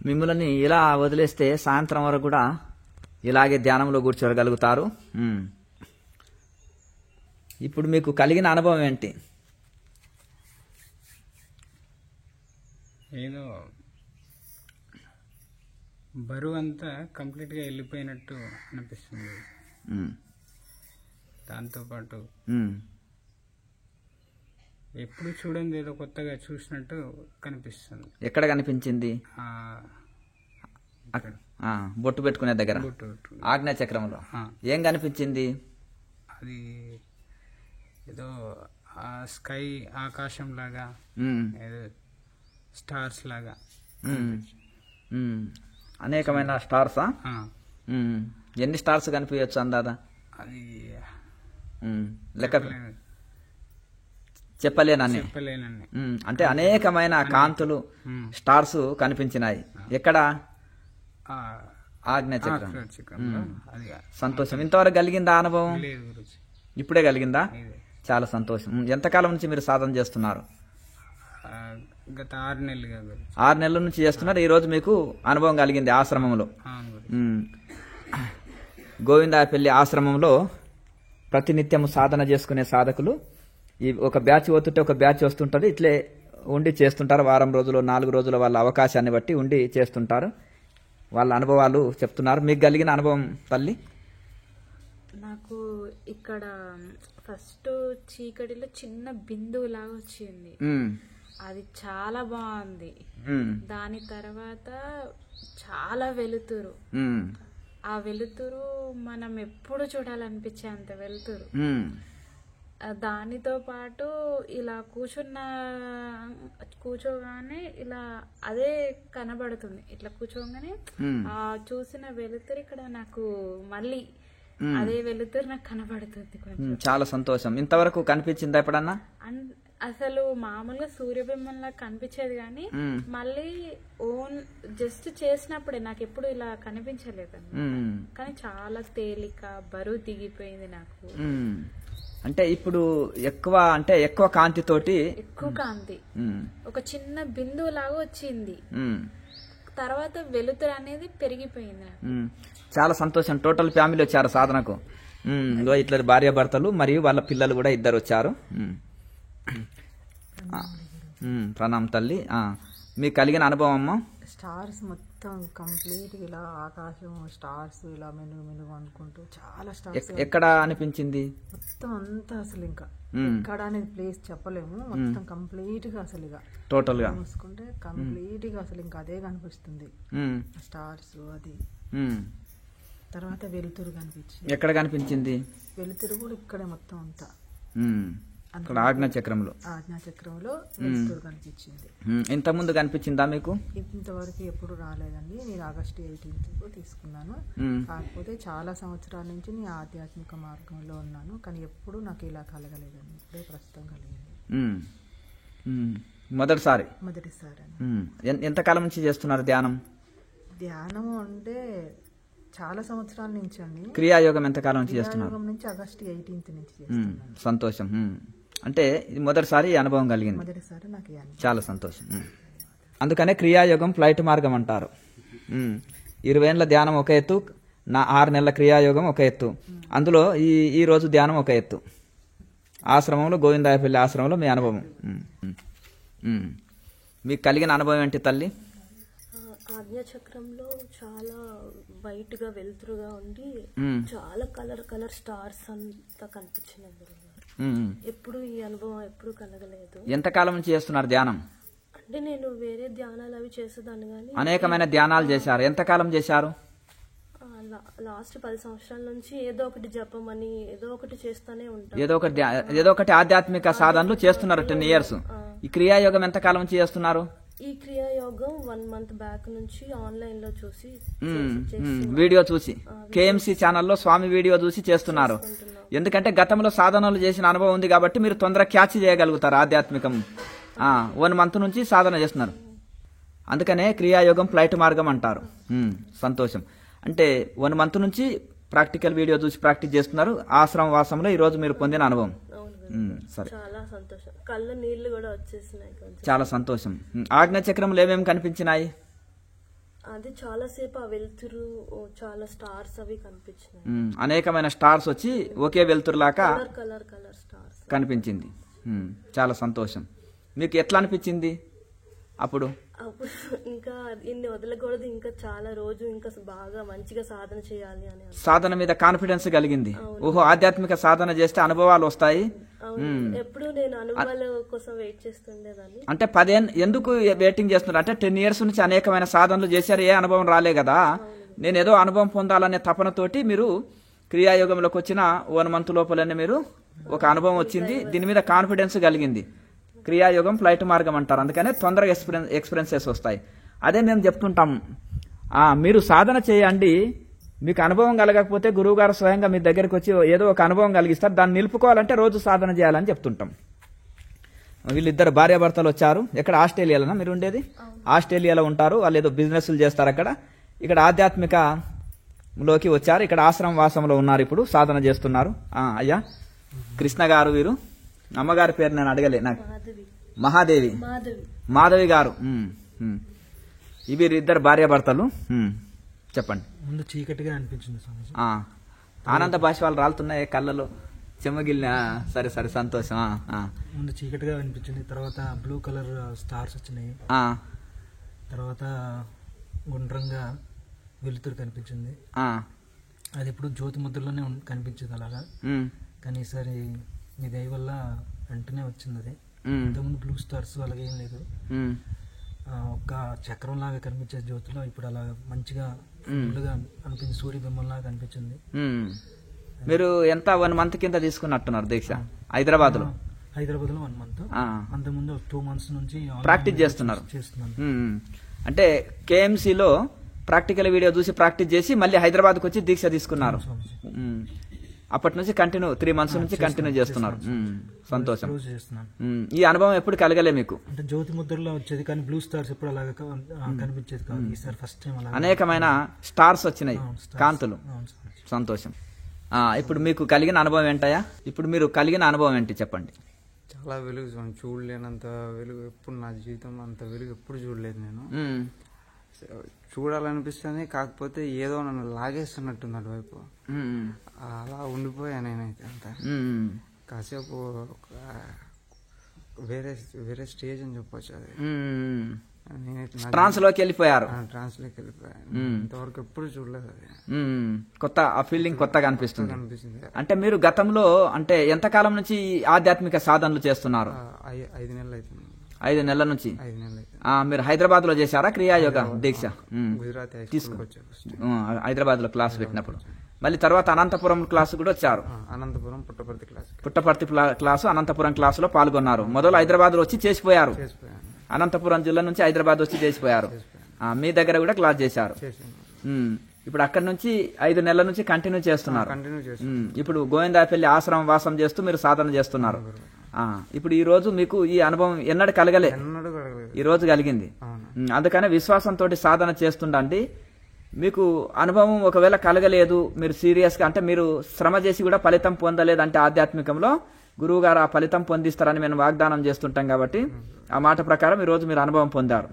మిమ్మల్ని ఇలా వదిలేస్తే సాయంత్రం వరకు కూడా ఇలాగే ధ్యానంలో కూర్చోగలుగుతారు. ఇప్పుడు మీకు కలిగిన అనుభవం ఏంటి? ఏదో బరువు అంతా కంప్లీట్గా వెళ్ళిపోయినట్టు అనిపిస్తుంది. దాంతోపాటు ఎప్పుడు చూడండి ఏదో కొత్తగా చూసినట్టు కనిపిస్తుంది. ఎక్కడ కనిపించింది? బొట్టు పెట్టుకునే దగ్గర ఆజ్ఞా చక్రంలో ఏం కనిపించింది? అది ఏదో స్కై ఆకాశం లాగా, ఏదో స్టార్స్ లాగా, అనేకమైన స్టార్సా? ఎన్ని స్టార్స్ కనిపించచ్చు అందాదా? అది లెక్క చెప్పలేనని. అంటే అనేకమైన కాంతులు స్టార్స్ కనిపించినాయి. ఎక్కడ? ఆజ్ఞా చక్రం. సంతోషం. ఇంతవరకు కలిగిందా అనుభవం? ఇప్పుడే కలిగిందా? చాలా సంతోషం. ఎంతకాలం నుంచి మీరు సాధన చేస్తున్నారు? గత 6 నెలలుగా. 6 నెలల నుంచి చేస్తున్నారు. ఈ రోజు మీకు అనుభవం కలిగింది ఆశ్రమంలో. గోవిందాపల్లి ఆశ్రమంలో ప్రతినిత్యం సాధన చేసుకునే సాధకులు ఈ ఒక బ్యాచ్ పోతుంటే ఒక బ్యాచ్ వస్తుంటది. ఇట్లే ఉండి చేస్తుంటారు. వారం రోజులు 4 రోజుల వాళ్ళ అవకాశాన్ని బట్టి ఉండి చేస్తుంటారు. వాళ్ళ అనుభవాలు చెప్తున్నారు. మీకు కలిగిన అనుభవం తల్లి? నాకు ఇక్కడ ఫస్ట్ చీకటిలో చిన్న బిందువు లాగా వచ్చింది. అది చాలా బాగుంది. దాని తర్వాత చాలా వెలుతురు. ఆ వెలుతురు మనం ఎప్పుడు చూడాలనిపించే అంత వెలుతురు. దానితో పాటు ఇలా కూర్చోగానే ఇలా అదే కనబడుతుంది. ఇట్లా కూర్చోగానే ఆ చూసిన వెలుతురు ఇక్కడ నాకు మళ్ళీ అదే వెలుతురు నాకు కనబడుతుంది. కొంచెం చాలా సంతోషం. ఇంతవరకు కనిపించిందా ఎప్పుడన్నా? అసలు మామూలుగా సూర్యబింబంలా కనిపించేది కానీ మళ్ళీ జస్ట్ చేసినప్పుడే నాకు ఎప్పుడు ఇలా కనిపించలేదండి. కానీ చాలా తేలిక, బరువు దిగిపోయింది నాకు. అంటే ఇప్పుడు ఎక్కువ కాంతితోటి, ఎక్కువ కాంతి, ఒక చిన్న బిందువు లాగా వచ్చింది. తర్వాత వెలుతురు అనేది పెరిగిపోయింది. చాలా సంతోషం. టోటల్ ఫ్యామిలీ వచ్చారు సాధనకు. ఇట్లా భార్య భర్తలు మరియు వాళ్ళ పిల్లలు కూడా 2 వచ్చారు. ప్రణామ్ తల్లి. మీకు కలిగిన అనుభవం అమ్మా? స్టార్స్ మొత్తం కంప్లీట్ ఇలా ఆకాశం, స్టార్స్ ఇలా మెనుగు అనుకుంటూ చాలా స్టార్స్. ఎక్కడ అనిపించింది? మొత్తం అంతా అసలు ఇంకా ఎక్కడ అనేది ప్లేస్ చెప్పలేము. మొత్తం కంప్లీట్ గా అసలు ఇక టోటల్ గా చూసుకుంటే కంప్లీట్ గా అసలు ఇంకా అదే కనిపిస్తుంది. స్టార్స్ అది. తర్వాత వెలుతురు కనిపించింది. ఎక్కడ కనిపించింది వెలుతురు? కూడా ఇక్కడే మొత్తం అంతా ఆజ్ఞా చక్రంలో వెలుతురు కనిపించింది. ఇంతకుముందు కనిపించిందా మీకు? ఇంతవరకు ఎప్పుడు రాలేదండి. నేను ఆగస్టు 18 తీసుకున్నాను. కాకపోతే చాలా సంవత్సరాల నుంచి నేను ఆధ్యాత్మిక మార్గంలో ఉన్నాను. కానీ ఎప్పుడు నాకు ఇలా కలగలేదండి. ఇప్పుడే ప్రస్తుతం కలిగింది. మొదటిసారి. ఎంతకాలం నుంచి చేస్తున్నారు ధ్యానం? ధ్యానము అంటే చాలా సంవత్సరాల నుంచి అండి. క్రియాయోగం ఎంతకాలం నుంచి చేస్తున్నారు? నుంచి ఆగస్టు 18 నుంచి చేస్తున్నాను. సంతోషం. అంటే ఇది మొదటిసారి అనుభవం కలిగింది. మొదటిసారి నాకు చాలా సంతోషం. అందుకనే క్రియాయోగం ఫ్లైట్ మార్గం అంటారు. 20 ఏళ్ల ధ్యానం ఒక ఎత్తు, 6 నెలల క్రియాయోగం ఒక ఎత్తు. అందులో ఈ రోజు ధ్యానం ఒక ఎత్తు. ఆశ్రమంలో, గోవిందాయపల్లి ఆశ్రమంలో మీ అనుభవం. మీకు కలిగిన అనుభవం ఏంటి తల్లి? ఆజ్ఞా చక్రంలో చాలా వైట్ గా వెలుతురుగా ఉండి చాలా కలర్ స్టార్స్ అంతా కనిపించినాయి. ఎప్పుడు ఈ అనుభవం ఎప్పుడు కలగలేదు. ఎంతకాలం నుంచి చేస్తున్నారు ధ్యానం? అంటే నేను వేరే ధ్యానాలు అవి చేసేదాన్ని కానీ. అనేకమైన ధ్యానాలు చేశారు. ఎంతకాలం చేశారు? లాస్ట్ 10 సంవత్సరాల నుంచి ఏదో ఒకటి జపం అని ఏదో ఒకటి చేస్తానే ఉంటాను. ఏదో ఒకటి ఆధ్యాత్మిక సాధనలు చేస్తున్నారు 10 years. ఈ క్రియాయోగం ఎంతకాలం నుంచి చేస్తున్నారు? ఈ క్రియాయోగం 1 month బ్యాక్ నుంచి ఆన్లైన్ లో చూసి వీడియో చూసి కేఎంసీ ఛానల్లో స్వామి వీడియో చూసి చేస్తున్నారు. ఎందుకంటే గతంలో సాధనలు చేసిన అనుభవం ఉంది కాబట్టి మీరు తొందరగా క్యాచ్ చేయగలుగుతారు. ఆధ్యాత్మికం 1 month నుంచి సాధన చేస్తున్నారు. అందుకనే క్రియాయోగం ఫ్లైట్ మార్గం అంటారు. సంతోషం. అంటే 1 month నుంచి ప్రాక్టికల్ వీడియో చూసి ప్రాక్టీస్ చేస్తున్నారు. ఆశ్రమ వాసంలో ఈ రోజు మీరు పొందిన అనుభవం. సరే, చాలా సంతోషం. కళ్ళ నీళ్లు కూడా వచ్చేసినాయి. చాలా సంతోషం. ఆజ్ఞా చక్రంలో ఏమేమి కనిపించినాయి? అది చాలాసేపు ఆ వెలుతురు చాలా స్టార్స్ అవి కనిపించినాయి. అనేకమైన స్టార్స్ వచ్చి ఒకే వెలుతురులాగా కలర్ స్టార్స్ కనిపించింది. చాలా సంతోషం. మీకు ఎట్లా అనిపించింది అప్పుడు? అప్పుడు ఇంకా ఇన్ని వదలకూడదు, ఇంకా చాలా రోజు ఇంకా బాగా మంచిగా సాధన చేయాలి అని సాధన మీద కాన్ఫిడెన్స్ కలిగింది. ఓహో, ఆధ్యాత్మిక సాధన చేస్తే అనుభవాలు వస్తాయి. ఎప్పుడు నేను అనుభవాల కోసం వెయిట్ చేస్తుండేదాన్ని. అంటే 10 ఏళ్ళు ఎందుకు వెయిటింగ్ చేస్తున్నారు అంటే 10 years నుంచి అనేకమైన సాధనలు చేశారు, ఏ అనుభవం రాలే కదా. నేను ఏదో అనుభవం పొందాలనే తపనతోటి మీరు క్రియాయోగంలోకి వచ్చిన 1 month లోపలనే మీరు ఒక అనుభవం వచ్చింది, దీని మీద కాన్ఫిడెన్స్ కలిగింది. క్రియాయోగం ఫ్లైట్ మార్గం అంటారు, అందుకనే తొందరగా ఎక్స్పీరియన్సెస్ వస్తాయి. అదే మేము చెప్తుంటాం, మీరు సాధన చేయండి, మీకు అనుభవం కలగకపోతే గురువు గారు స్వయంగా మీ దగ్గరికి వచ్చి ఏదో ఒక అనుభవం కలిగిస్తారు, దాన్ని నిలుపుకోవాలంటే రోజు సాధన చేయాలని చెప్తుంటాం. వీళ్ళిద్దరు భార్యాభర్తలు వచ్చారు. ఎక్కడ? ఆస్ట్రేలియాలోనా మీరు ఉండేది? ఆస్ట్రేలియాలో ఉంటారు. వాళ్ళు ఏదో బిజినెస్లు చేస్తారు అక్కడ. ఇక్కడ ఆధ్యాత్మికలోకి వచ్చారు. ఇక్కడ ఆశ్రమ వాసంలో ఉన్నారు, ఇప్పుడు సాధన చేస్తున్నారు. అయ్యా కృష్ణ గారు, వీరు అమ్మగారి పేరు నేను అడగలే నాకు. మహాదేవి, మాధవి గారు. ఇవి ఇద్దరు భార్యాభర్తలు. చెప్పండి. ముందు చీకటిగా అనిపించింది స్వామి. ఆనంద భాష్పాలు రాలుతున్నాయి కళ్ళలో, చెమ్మగిలిన. సరే సరే, సంతోషం. ముందు చీకటిగా అనిపించింది, తర్వాత బ్లూ కలర్ స్టార్స్ వచ్చినాయి, తర్వాత గుండ్రంగా వెలుతురు కనిపించింది. అది ఇప్పుడు జ్యోతి ముద్రలోనే కనిపించింది అలాగా. కానీ ఈసారి మీ దయ వల్ల వెంటనే వచ్చింది అది. ఇంతకుముందు బ్లూ స్టార్స్ అలాగే ఏం లేదు, ఒక చక్రం లాగా కనిపించే జ్యోతిలో ఇప్పుడు అలా మంచిగా ఫుల్గా అనిపించింది, సూర్యబింబంలాగా కనిపించింది. మీరు ఎంత 1 month కింద తీసుకున్నట్టున్నారు దీక్ష? హైదరాబాద్ లో 1 month. అంతకుముందు 2 months నుంచి ప్రాక్టీస్ చేస్తున్నాను. అంటే కేఎంసీలో ప్రాక్టికల్ వీడియో చూసి ప్రాక్టీస్ చేసి మళ్ళీ హైదరాబాద్కి వచ్చి దీక్ష తీసుకున్నారు. అప్పటి నుంచి కంటిన్యూ 3 months నుంచి కంటిన్యూ చేస్తున్నారు. సంతోషం. ఈ అనుభవం ఎప్పుడు కలగలే మీకు? అంటే జ్యోతి ముద్రలో వచ్చేది కానీ బ్లూ స్టార్స్ ఎప్పుడు అలాగా కనిపించేది కాదు. ఈసారి ఫస్ట్ టైం అలా అనేకమైన స్టార్స్ వచ్చినాయి, కాంతులు. సంతోషం. ఇప్పుడు మీకు కలిగిన అనుభవం ఏంటయ్యా? ఇప్పుడు మీరు కలిగిన అనుభవం ఏంటి చెప్పండి. చాలా వెలుగు చూడలేనంత వెలుగు ఎప్పుడు నా జీవితంలో అంత వెలుగు ఎప్పుడు చూడలేదు నేను. చూడాలనిపిస్తుంది, కాకపోతే ఏదో నన్ను లాగేస్తున్నట్టుంది అటువైపు. అలా ఉండిపోయా నేనైతే అంతా. కాసేపు వేరే స్టేజ్ అని చెప్పొచ్చు అది. ట్రాన్స్ లోకి వెళ్ళిపోయారు. ట్రాన్స్లోకి వెళ్ళిపోయాను. ఇంతవరకు ఎప్పుడు చూడలేదు అది. కొత్త ఆ ఫీలింగ్ కొత్తగా అనిపిస్తుంది. అంటే మీరు గతంలో అంటే ఎంతకాలం నుంచి ఆధ్యాత్మిక సాధనలు చేస్తున్నారు? 5 నెలలు అవుతుంది. 5 నెలల నుంచి. 5 నెలలు. మీరు హైదరాబాద్ లో చేశారా క్రియాయోగ దీక్ష? గుజరాత్ హైదరాబాద్ లో క్లాస్ పెట్టినప్పుడు మళ్ళీ తర్వాత అనంతపురం క్లాస్ కూడా వచ్చారు. అనంతపురం పుట్టపర్తి క్లాసు అనంతపురం క్లాసులో పాల్గొన్నారు. మొదలు హైదరాబాద్ లో వచ్చి చేసిపోయారు. అనంతపురం జిల్లా నుంచి హైదరాబాద్ వచ్చి చేసిపోయారు. మీ దగ్గర కూడా క్లాస్ చేశారు. ఇప్పుడు అక్కడ నుంచి 5 నెలల నుంచి కంటిన్యూ చేస్తున్నారు. ఇప్పుడు గోవిందాపల్లి ఆశ్రమం వాసం చేస్తూ మీరు సాధన చేస్తున్నారు. ఇప్పుడు ఈ రోజు మీకు ఈ అనుభవం ఎన్నడూ కలగలే, ఈ రోజు కలిగింది. అందుకనే విశ్వాసంతో సాధన చేస్తుండండి. మీకు అనుభవం ఒకవేళ కలగలేదు, మీరు సీరియస్ గా అంటే మీరు శ్రమ చేసి కూడా ఫలితం పొందలేదు అంటే ఆధ్యాత్మికంలో గురువు గారు ఆ ఫలితం పొందిస్తారని మేము వాగ్దానం చేస్తుంటాం. కాబట్టి ఆ మాట ప్రకారం ఈ రోజు మీరు అనుభవం పొందారు.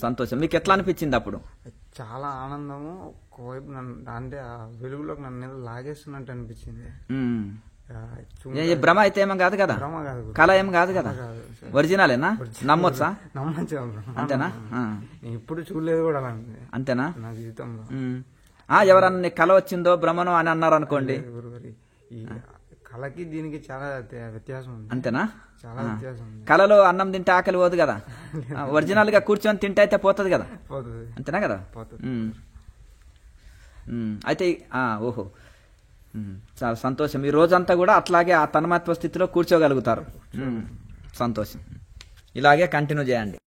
సంతోషం. మీకు ఎట్లా అనిపించింది అప్పుడు? చాలా ఆనందము. ఒకవైపు అంటే ఆ వెలుగులోకి నన్ను లాగేస్తున్నట్టు అనిపించింది. భ్రమ అయితే ఏమో కాదు కదా, కళ ఏం కాదు కదా, ఒరిజినలేనా? నమ్మొచ్చా? నమ్మచ్చు. అంతేనా? ఇప్పుడు చూడలేదు కూడా అలా. అంతేనా? నా జీవితంలో ఎవరన్నా కళ వచ్చిందో భ్రమను అని అన్నారు అనుకోండి, ఈ కళకి దీనికి చాలా వ్యత్యాసం ఉంది. అంతేనా? చాలా వ్యత్యాసం ఉంది. కళలో అన్నం తింటే ఆకలి పోదు కదా, ఒరిజినల్ గా కూర్చొని తింటే అయితే పోతుంది కదా. పోతుంది. అంతేనా కదా? అయితే ఓహో, చాలా సంతోషం. ఈ రోజంతా కూడా అట్లాగే ఆ తన్మత్వ స్థితిలో కూర్చోగలుగుతారు. సంతోషం. ఇలాగే కంటిన్యూ చేయండి.